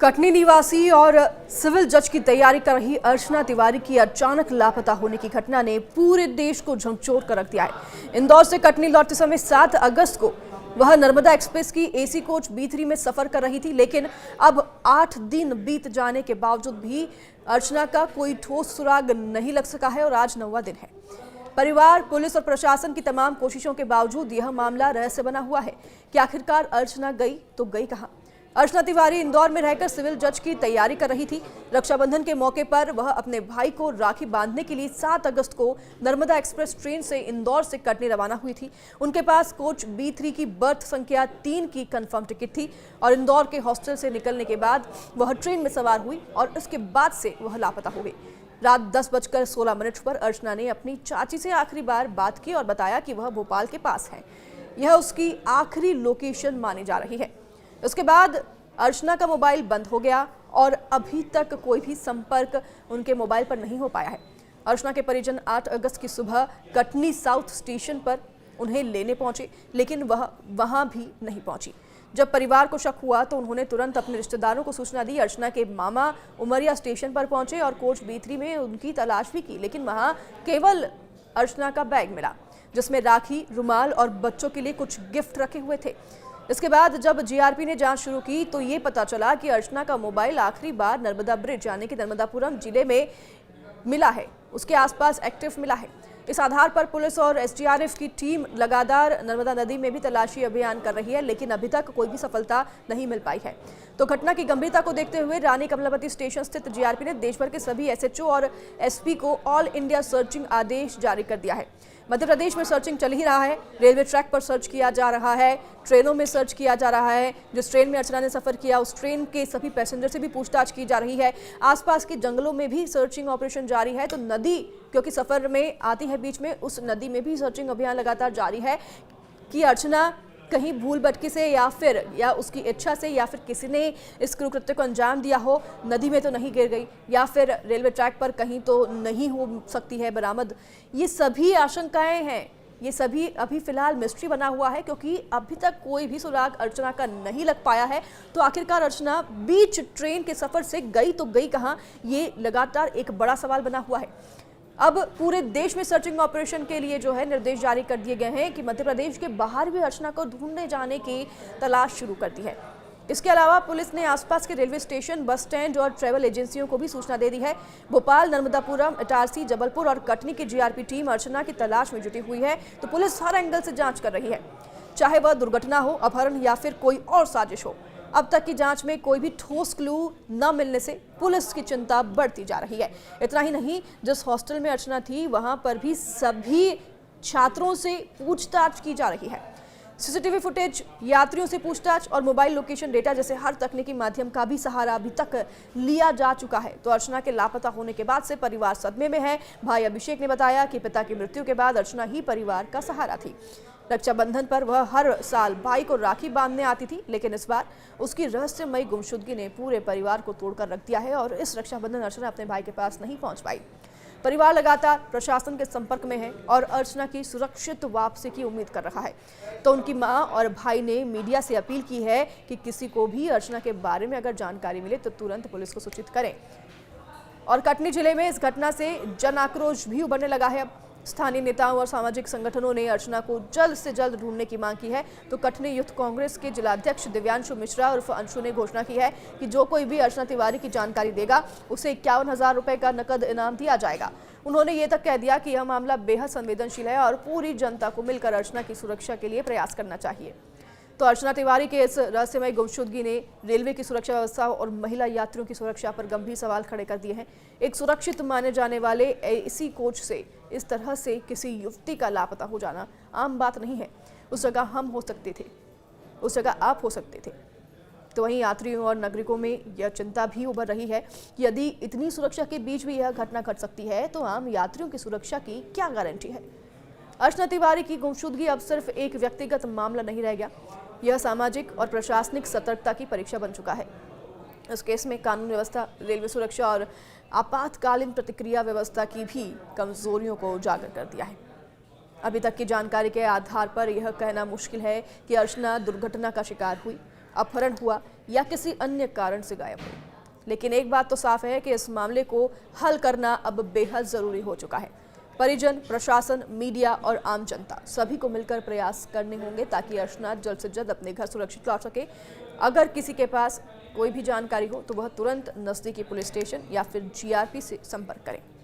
कटनी निवासी और सिविल जज की तैयारी कर रही अर्चना तिवारी की अचानक लापता होने की घटना ने पूरे देश को झकझोर कर रख दिया है। इंदौर से कटनी लौटते समय 7 अगस्त को वह नर्मदा एक्सप्रेस की एसी कोच B3 में सफर कर रही थी, लेकिन अब 8 दिन बीत जाने के बावजूद भी अर्चना का कोई ठोस सुराग नहीं लग सका है और आज 9वां दिन है। परिवार, पुलिस और प्रशासन की तमाम कोशिशों के बावजूद यह मामला रहस्य बना हुआ है कि आखिरकार अर्चना गई तो गई कहां। अर्चना तिवारी इंदौर में रहकर सिविल जज की तैयारी कर रही थी। रक्षाबंधन के मौके पर वह अपने भाई को राखी बांधने के लिए 7 अगस्त को नर्मदा एक्सप्रेस ट्रेन से इंदौर से कटनी रवाना हुई थी। उनके पास कोच B3 की बर्थ संख्या 3 की कंफर्म टिकट थी और इंदौर के हॉस्टल से निकलने के बाद वह ट्रेन में सवार हुई और उसके बाद से वह लापता हो गई। रात 10:16 पर अर्चना ने अपनी चाची से आखिरी बार बात की और बताया कि वह भोपाल के पास है। यह उसकी आखिरी लोकेशन मानी जा रही है। उसके बाद अर्चना का मोबाइल बंद हो गया और अभी तक कोई भी संपर्क उनके मोबाइल पर नहीं हो पाया है। अर्चना के परिजन 8 अगस्त की सुबह कटनी साउथ स्टेशन पर उन्हें लेने पहुंचे, लेकिन वह वहां भी नहीं पहुंची। जब परिवार को शक हुआ तो उन्होंने तुरंत अपने रिश्तेदारों को सूचना दी। अर्चना के मामा उमरिया स्टेशन पर पहुंचे और कोच B3 में उनकी तलाश भी की, लेकिन वहां केवल अर्चना का बैग मिला, जिसमें राखी, रुमाल और बच्चों के लिए कुछ गिफ्ट रखे हुए थे। इसके बाद जब GRP ने जांच शुरू की तो ये पता चला कि अर्चना का मोबाइल आखिरी बार नर्मदा ब्रिज यानी कि नर्मदापुरम जिले में मिला है, उसके आसपास एक्टिव मिला है। इस आधार पर पुलिस और SDRF की टीम लगातार नर्मदा नदी में भी तलाशी अभियान कर रही है, लेकिन अभी तक कोई भी सफलता नहीं मिल पाई है। तो घटना की गंभीरता को देखते हुए रानी कमलापति स्टेशन स्थित GRP ने देश भर के सभी SHO और SP को ऑल इंडिया सर्चिंग आदेश जारी कर दिया है। मध्य प्रदेश में सर्चिंग चल ही रहा है। रेलवे ट्रैक पर सर्च किया जा रहा है, ट्रेनों में सर्च किया जा रहा है। जिस ट्रेन में अर्चना ने सफर किया उस ट्रेन के सभी पैसेंजर से भी पूछताछ की जा रही है। आसपास के जंगलों में भी सर्चिंग ऑपरेशन जारी है। तो नदी क्योंकि सफर में आती है बीच में, उस नदी में भी सर्चिंग अभियान लगातार जारी है कि अर्चना कहीं भूल भटकी से या उसकी इच्छा से या फिर किसी ने इस कृत्य को अंजाम दिया हो, नदी में तो नहीं गिर गई या फिर रेलवे ट्रैक पर कहीं तो नहीं हो सकती है बरामद। ये सभी आशंकाएं हैं, ये सभी अभी फिलहाल मिस्ट्री बना हुआ है क्योंकि अभी तक कोई भी सुराग अर्चना का नहीं लग पाया है। तो आखिरकार अर्चना बीच ट्रेन के सफर से गई तो गई कहां, ये लगातार एक बड़ा सवाल बना हुआ है। अब पूरे देश में सर्चिंग ऑपरेशन के लिए जो है निर्देश जारी कर दिए गए हैं कि मध्य प्रदेश के बाहर भी अर्चना को ढूंढने जाने की तलाश शुरू कर दी है। इसके अलावा पुलिस ने आसपास के रेलवे स्टेशन, बस स्टैंड और ट्रैवल एजेंसियों को भी सूचना दे दी है। भोपाल, नर्मदापुरम, इटारसी, जबलपुर और कटनी की GRP टीम अर्चना की तलाश में जुटी हुई है। तो पुलिस हर एंगल से जांच कर रही है, चाहे वह दुर्घटना हो, अपहरण या फिर कोई और साजिश हो। अब तक की जांच में कोई भी ठोस क्लू न मिलने से पुलिस की चिंता बढ़ती जा रही है। इतना ही नहीं, जिस हॉस्टल में अर्चना थी वहां पर भी सभी छात्रों से पूछताछ की जा रही है। CCTV फुटेज, यात्रियों से पूछताछ और मोबाइल लोकेशन डेटा जैसे हर तकनीकी माध्यम का भी सहारा अभी तक लिया जा चुका है। तो अर्चना के लापता होने के बाद से परिवार सदमे में है। भाई अभिषेक ने बताया कि पिता की मृत्यु के बाद अर्चना ही परिवार का सहारा थी। रक्षाबंधन पर वह हर साल भाई को राखी बांधने आती थी, लेकिन इस बार उसकी रहस्यमयी गुमशुदगी ने पूरे परिवार को तोड़कर रख दिया है और इस रक्षाबंधन अर्चना अपने भाई के पास नहीं पहुंच पाई। परिवार लगातार प्रशासन के संपर्क में है और अर्चना की सुरक्षित वापसी की उम्मीद कर रहा है। तो उनकी मां और भाई ने मीडिया से अपील की है कि किसी को भी अर्चना के बारे में अगर जानकारी मिले तो तुरंत पुलिस को सूचित करें। और कटनी जिले में इस घटना से जन आक्रोश भी उभरने लगा है। अब स्थानीय नेताओं और सामाजिक संगठनों ने अर्चना को जल्द से जल्द ढूंढने की मांग की है। तो कटनी यूथ कांग्रेस के जिलाध्यक्ष दिव्यांशु मिश्रा उर्फ अंशु ने घोषणा की है कि जो कोई भी अर्चना तिवारी की जानकारी देगा उसे 51,000 रुपए का नकद इनाम दिया जाएगा। उन्होंने ये तक कह दिया कि यह मामला बेहद संवेदनशील है और पूरी जनता को मिलकर अर्चना की सुरक्षा के लिए प्रयास करना चाहिए। तो अर्चना तिवारी के इस रहस्यमय गुमशुदगी ने रेलवे की सुरक्षा व्यवस्था और महिला यात्रियों की सुरक्षा पर गंभीर सवाल खड़े कर दिए हैं। एक सुरक्षित माने जाने वाले एसी कोच से इस तरह से किसी युवती का लापता हो जाना आम बात नहीं है। उस जगह हम हो सकते थे, उस जगह आप हो सकते थे। तो वहीं यात्रियों और नागरिकों में यह चिंता भी उभर रही है कि यदि इतनी सुरक्षा के बीच भी यह घटना घट सकती है तो आम यात्रियों की सुरक्षा की क्या गारंटी है। अर्चना तिवारी की गुमशुदगी अब सिर्फ एक व्यक्तिगत मामला नहीं रह गया, यह सामाजिक और प्रशासनिक सतर्कता की परीक्षा बन चुका है। इस केस में कानून व्यवस्था, रेलवे सुरक्षा और आपातकालीन प्रतिक्रिया व्यवस्था की भी कमजोरियों को उजागर कर दिया है। अभी तक की जानकारी के आधार पर यह कहना मुश्किल है कि अर्चना दुर्घटना का शिकार हुई। अपहरण हुआ या किसी अन्य कारण से गायब हुई। लेकिन एक बात तो साफ है कि इस मामले को हल करना अब बेहद जरूरी हो चुका है। परिजन, प्रशासन, मीडिया और आम जनता सभी को मिलकर प्रयास करने होंगे ताकि अर्शना जल्द से जल्द अपने घर सुरक्षित लौट सके। अगर किसी के पास कोई भी जानकारी हो तो वह तुरंत नजदीकी पुलिस स्टेशन या फिर जीआरपी से संपर्क करें।